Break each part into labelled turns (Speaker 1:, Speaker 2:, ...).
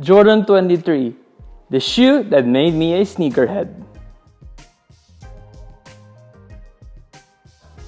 Speaker 1: Jordan 23, the shoe that made me a sneakerhead.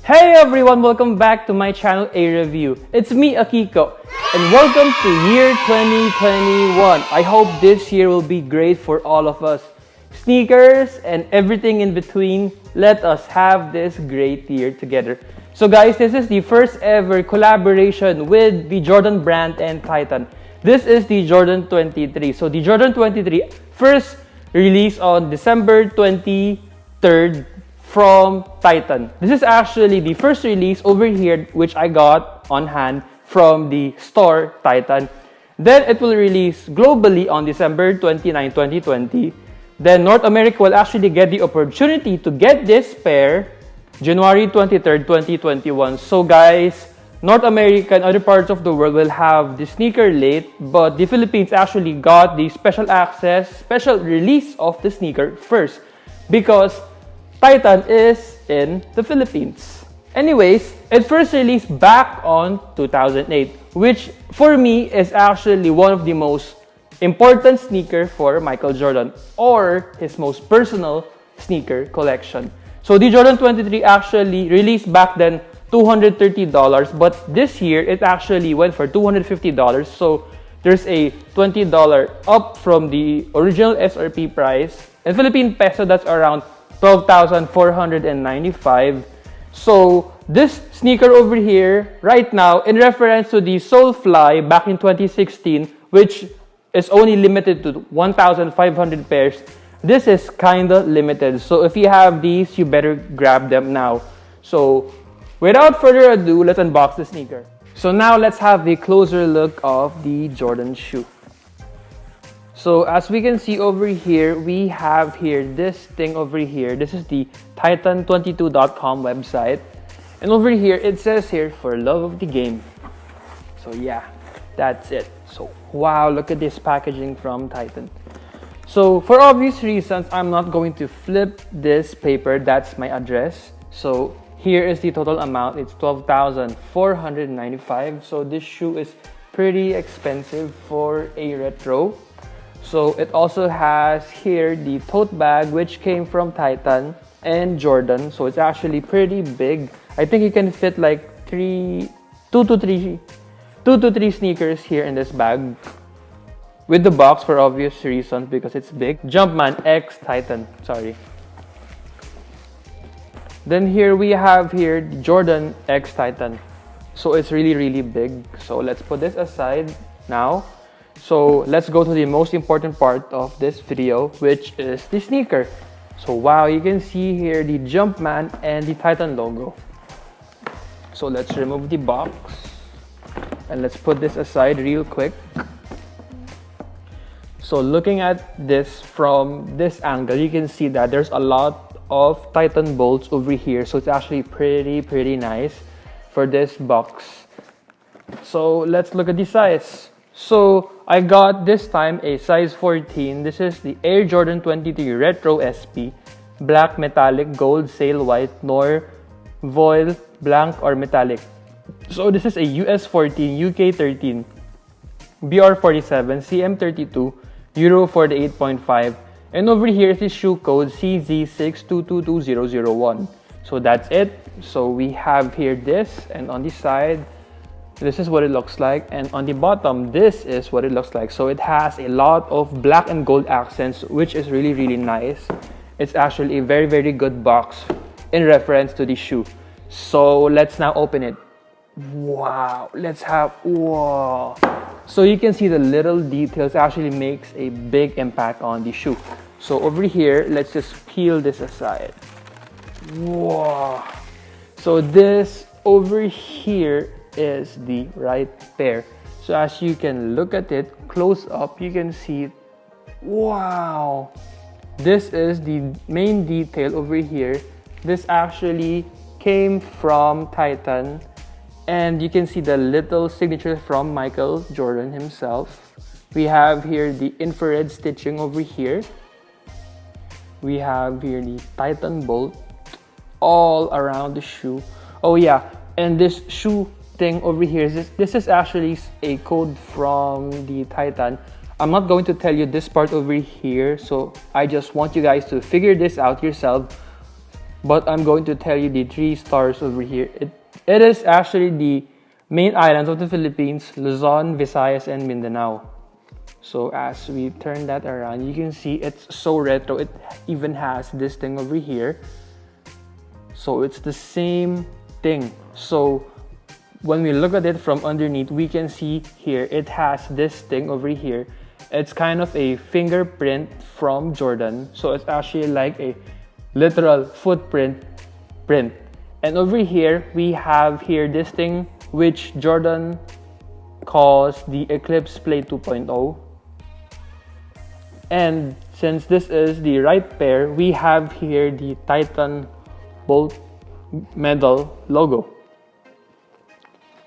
Speaker 1: Hey everyone, welcome back to my channel A Review. It's me, Akiko, and welcome to year 2021. I hope this year will be great for all of us. Sneakers and everything in between, let us have this great year together. So guys, this is the first ever collaboration with the Jordan Brand and Titan. This is the Jordan 23. So the Jordan 23 first released on December 23rd from Titan. This is actually the first release over here which I got on hand from the store Titan. Then it will release globally on December 29, 2020. Then North America will actually get the opportunity to get this pair January 23rd, 2021. So guys, North America and other parts of the world will have the sneaker late, but the Philippines actually got the special access, special release of the sneaker first because Titan is in the Philippines. Anyways, it first released back on 2008, which for me is actually one of the most important sneaker for Michael Jordan or his most personal sneaker collection. So the Jordan 23 actually released back then $230, but this year it actually went for $250. So there's a $20 up from the original SRP price. In Philippine peso, that's around 12,495. So this sneaker over here right now, in reference to the Soulfly back in 2016, which is only limited to 1,500 pairs, this is kinda limited. So if you have these, you better grab them now. So without further ado, let's unbox the sneaker. So now let's have a closer look of the Jordan shoe. So as we can see over here, we have here this thing over here. This is the Titan22.com website. And over here, it says here, for love of the game. So yeah, that's it. So wow, look at this packaging from Titan. So for obvious reasons, I'm not going to flip this paper. That's my address. So here is the total amount. It's 12,495. So this shoe is pretty expensive for a retro. So it also has here the tote bag, which came from Titan and Jordan. So it's actually pretty big. I think you can fit like two to three sneakers here in this bag. With the box for obvious reasons because it's big. Jumpman X Titan, sorry. Then here we have here the Jordan X Titan. So it's really big. So let's put this aside now. So let's go to the most important part of this video, which is the sneaker. So wow, you can see here the Jumpman and the Titan logo. So let's remove the box and let's put this aside real quick. So looking at this from this angle, you can see that there's a lot of Titan bolts over here. So it's actually pretty nice for this box. So let's look at the size. So I got this time a size 14. This is the Air Jordan 23 Retro SP. Black, metallic, gold, sail white, nor voile, blank, or metallic. So this is a US 14, UK 13, BR 47, CM 32, Euro 48.5, and over here is the shoe code CZ6222001. So that's it. So we have here this, and on the side, this is what it looks like, and on the bottom, this is what it looks like. So it has a lot of black and gold accents, which is really nice. It's actually a very good box in reference to the shoe. So let's now open it. Wow, wow. So you can see the little details actually makes a big impact on the shoe. So over here, let's just peel this aside. Wow. So this over here is the right pair. So as you can look at it close up, you can see, wow. This is the main detail over here. This actually came from Titan. And you can see the little signature from Michael Jordan himself. We have here the infrared stitching over here. We have here the Titan bolt all around the shoe. Oh yeah, and this shoe thing over here is this is actually a code from the Titan. I'm not going to tell you this part over here, so I just want you guys to figure this out yourself. But I'm going to tell you the 3 stars over here. It is actually the main islands of the Philippines: Luzon, Visayas, and Mindanao. So as we turn that around, you can see it's so retro. It even has this thing over here. So it's the same thing. So when we look at it from underneath, we can see here it has this thing over here. It's kind of a fingerprint from Jordan. So it's actually like a literal footprint print. And over here, we have here this thing which Jordan calls the Eclipse Play 2.0. And since this is the right pair, we have here the Titan Bolt Medal logo.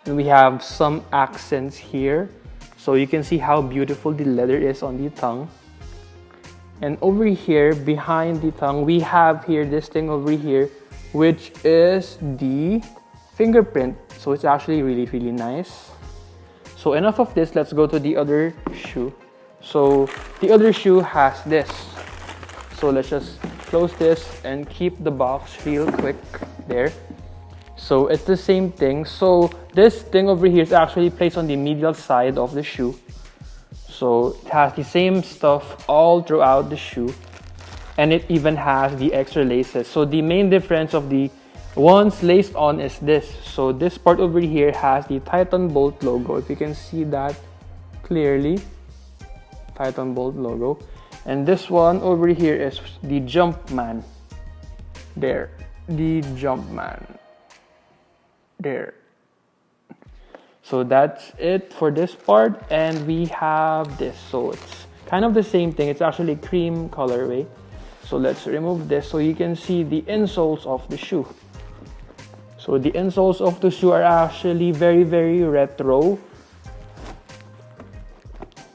Speaker 1: And we have some accents here. So you can see how beautiful the leather is on the tongue. And over here, behind the tongue, we have here this thing over here, which is the fingerprint. So it's actually really, really nice. So enough of this, let's go to the other shoe. So the other shoe has this. So let's just close this and keep the box real quick there. So it's the same thing. So this thing over here is actually placed on the medial side of the shoe. So it has the same stuff all throughout the shoe. And it even has the extra laces. So the main difference of the ones laced on is this. So this part over here has the Titan Bolt logo. If you can see that clearly. Titan Bolt logo. And this one over here is the Jumpman. There. The Jumpman. There. So that's it for this part. And we have this. So it's kind of the same thing. It's actually cream colorway. So let's remove this so you can see the insoles of the shoe. So the insoles of the shoe are actually very, very retro.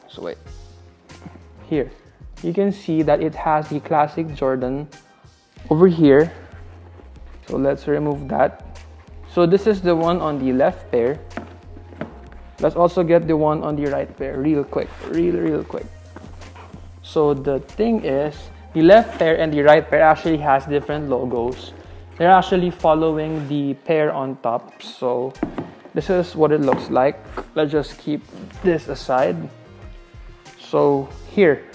Speaker 1: So wait. Here. You can see that it has the classic Jordan over here. So let's remove that. So this is the one on the left pair. Let's also get the one on the right pair real quick. Real quick. So the thing is, the left pair and the right pair actually has different logos. They're actually following the pair on top. So this is what it looks like. Let's just keep this aside. So here,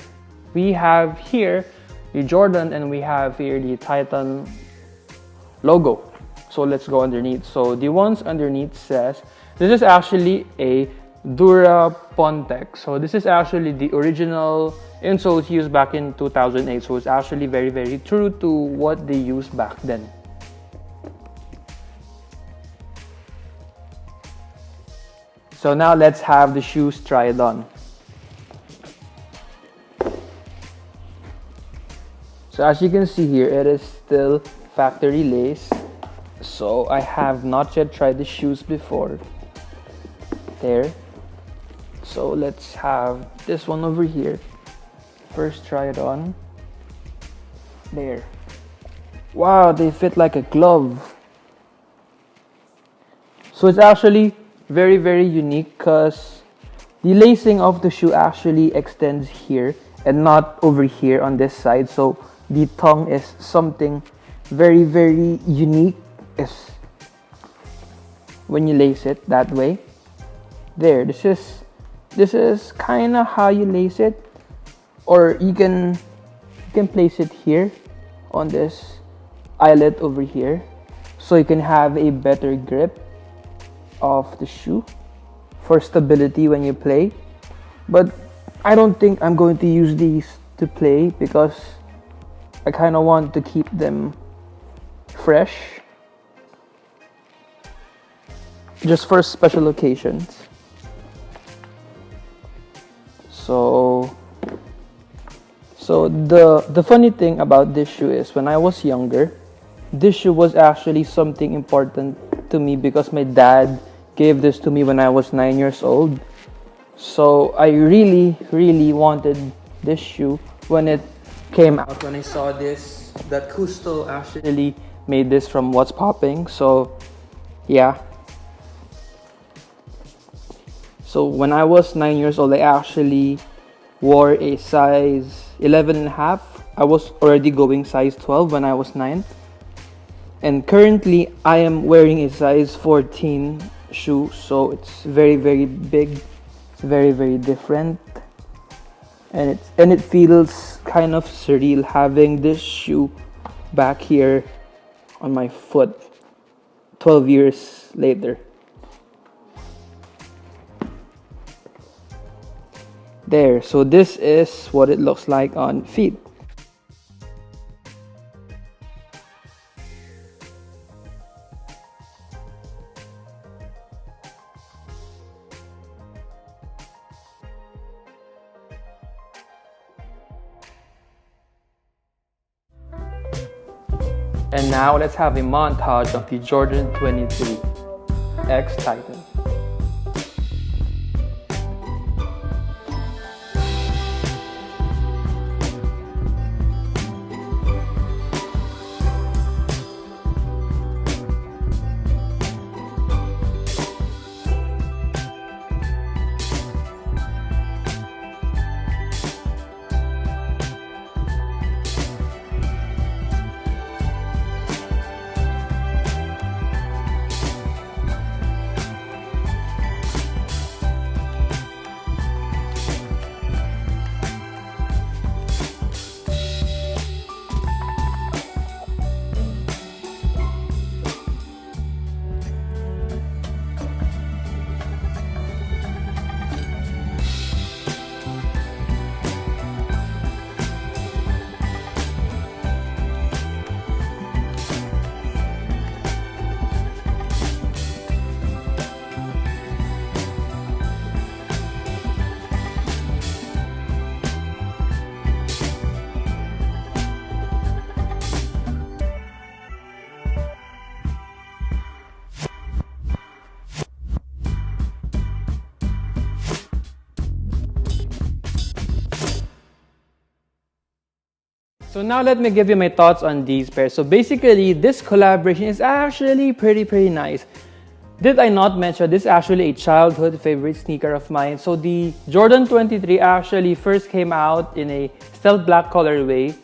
Speaker 1: we have here the Jordan and we have here the Titan logo. So let's go underneath. So the ones underneath says, this is actually a Dura Pontex. So this is actually the original insoles used back in 2008. So it's actually very, very true to what they used back then. So now let's have the shoes tried on. So as you can see here, it is still factory lace. So I have not yet tried the shoes before. There. So let's have this one over here. First try it on. There. Wow, they fit like a glove. So it's actually very, very unique because the lacing of the shoe actually extends here and not over here on this side. So the tongue is something very, very unique when you lace it that way. There, this is kind of how you lace it, or you can place it here on this eyelet over here, so you can have a better grip of the shoe for stability when you play. But I don't think I'm going to use these to play because I kind of want to keep them fresh, just for special occasions. So the funny thing about this shoe is when I was younger, this shoe was actually something important to me because my dad gave this to me when I was 9 years old. So I really, really wanted this shoe when it came out. When I saw this, that Custo actually made this from What's Popping. So yeah. So when I was 9 years old, I actually wore a size 11 and a half. I was already going size 12 when I was 9. And currently, I am wearing a size 14 shoe. So it's very, very big. It's very, very different. And it feels kind of surreal having this shoe back here on my foot 12 years later. There, so this is what it looks like on feet. And now let's have a montage of the Jordan 23 X Titan. So now let me give you my thoughts on these pairs. So basically, this collaboration is actually pretty nice. Did I not mention this is actually a childhood favorite sneaker of mine? So the Jordan 23 actually first came out in a stealth black colorway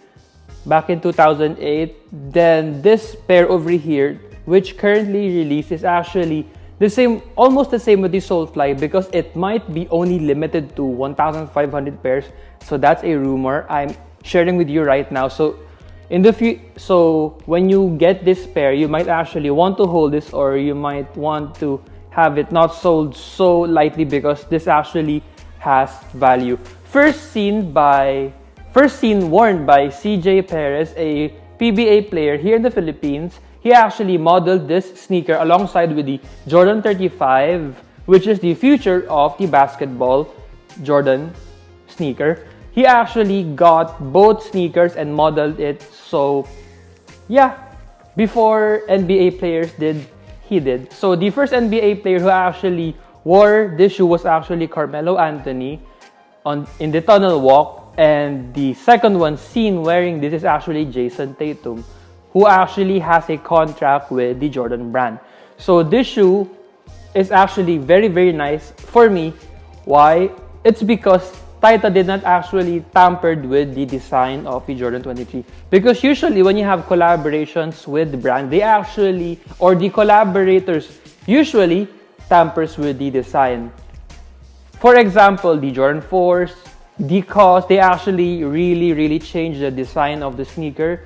Speaker 1: back in 2008. Then this pair over here, which currently released, is actually the same, almost the same with the Soulfly, because it might be only limited to 1,500 pairs. So that's a rumor I'm sharing with you right now. So in the so when you get this pair, you might actually want to hold this, or you might want to have it not sold so lightly, because this actually has value. First seen worn by CJ Perez, a PBA player here in the Philippines. He actually modeled this sneaker alongside with the Jordan 35, which is the future of the basketball Jordan sneaker. He actually got both sneakers and modeled it. So yeah, before NBA players did, he did. So the first NBA player who actually wore this shoe was actually Carmelo Anthony in the tunnel walk. And the second one seen wearing this is actually Jason Tatum, who actually has a contract with the Jordan brand. So this shoe is actually very nice for me. Why? It's because Taita did not actually tampered with the design of the Jordan 23. Because usually when you have collaborations with the brand, they actually, or the collaborators usually tampers with the design. For example, the Jordan 4s, because they actually really changed the design of the sneaker.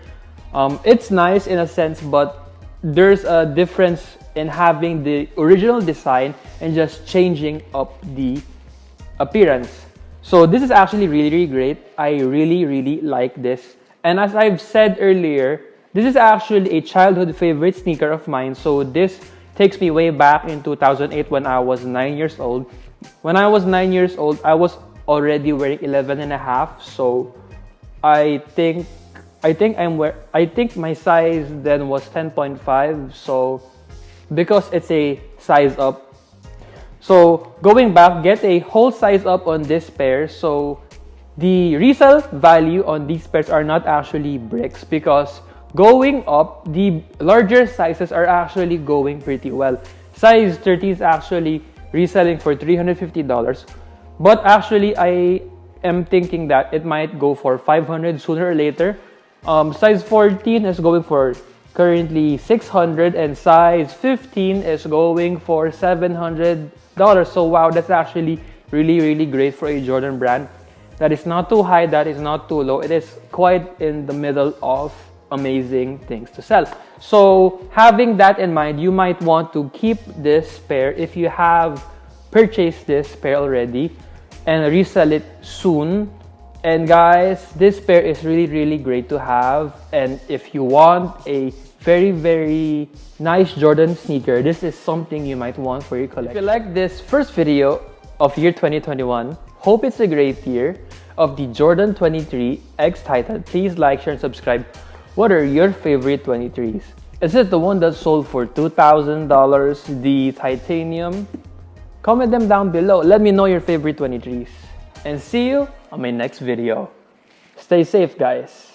Speaker 1: It's nice in a sense, but there's a difference in having the original design and just changing up the appearance. So this is actually really great. I really like this. And as I've said earlier, this is actually a childhood favorite sneaker of mine. So this takes me way back in 2008 when I was 9 years old. When I was 9 years old, I was already wearing 11 and a half. So I think my size then was 10.5. So because it's a size up. So going back, get a whole size up on this pair. So the resale value on these pairs are not actually bricks, because going up, the larger sizes are actually going pretty well. Size 30 is actually reselling for $350. But actually, I am thinking that it might go for $500 sooner or later. Size 14 is going for currently $600, and size 15 is going for $700. So wow, that's actually really great for a Jordan brand. That is not too high, that is not too low. It is quite in the middle of amazing things to sell. So having that in mind, you might want to keep this pair if you have purchased this pair already and resell it soon. And guys, this pair is really great to have. And if you want a very nice Jordan sneaker, this is something you might want for your collection. If you like this first video of year 2021, hope it's a great year, of the Jordan 23 X Titan, please like, share, and subscribe. What are your favorite 23s? Is it the one that sold for $2,000, the titanium? Comment them down below. Let me know your favorite 23s. And see you on my next video. Stay safe, guys.